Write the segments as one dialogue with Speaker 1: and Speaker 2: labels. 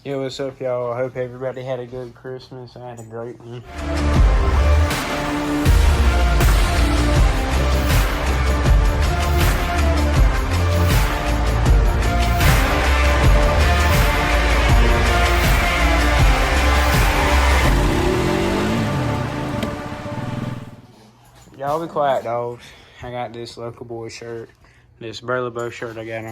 Speaker 1: Yo, what's up, y'all? I hope everybody had a good Christmas. I had a great one. Y'all be quiet, dogs. I got this local boy shirt, this Burley Bow shirt I got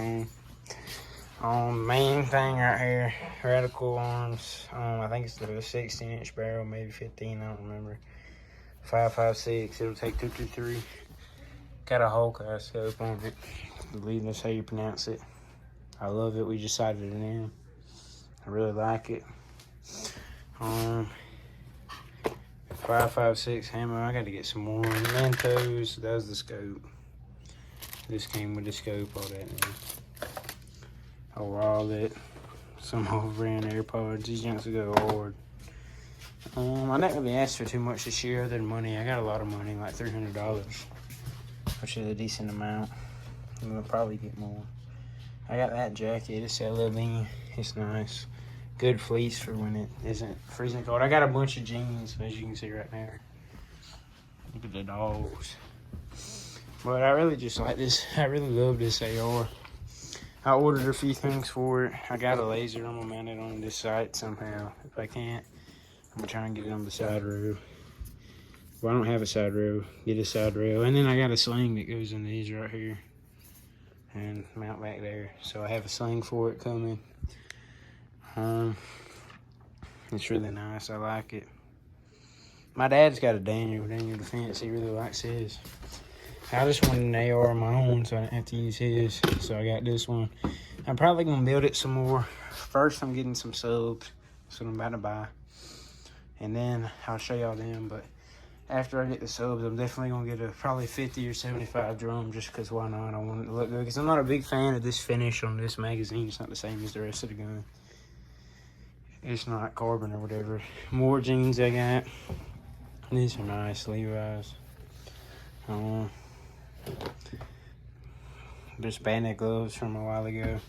Speaker 1: on main thing right here, radical arms. I think it's the 16-inch barrel, maybe 15, I don't remember. 5.56, it'll take 223. Got a Hulk eye scope on it. I believe that's how you pronounce it. I love it. We just sighted it in. I really like it. 5.56 ammo. I got to get some more Mentos. That was the scope. This came with the scope, all that now. Overall, that some over-brand AirPods. These junks will go hard. I didn't really ask for too much this year other than money. I got a lot of money, like $300, which is a decent amount. I'm gonna probably get more. I got that jacket. It's LLB. It's nice. Good fleece for when it isn't freezing cold. I got a bunch of jeans, as you can see right there. Look at the dogs. But I really just like this. I really love this AR. I ordered a few things for it. I got a laser. I'm gonna mount it on this site somehow. If I can't, I'm gonna try and get it on the side rail. Well, I don't have a side rail. Get a side rail. And then I got a sling that goes in these right here. And mount back there. So I have a sling for it coming. It's really nice. I like it. My dad's got a Daniel Defense. He really likes his. I just wanted an AR on my own, so I didn't have to use his. So I got this one. I'm probably gonna build it some more. First, I'm getting some subs. That's what I'm about to buy. And then I'll show y'all them. But after I get the subs, I'm definitely gonna get a probably 50 or 75 drum, just because why not? I want it to look good. Because I'm not a big fan of this finish on this magazine. It's not the same as the rest of the gun. It's not carbon or whatever. More jeans I got. These are nice Levi's. Just bandit gloves from a while ago.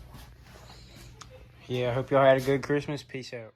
Speaker 1: Yeah, I hope y'all had a good Christmas. Peace out.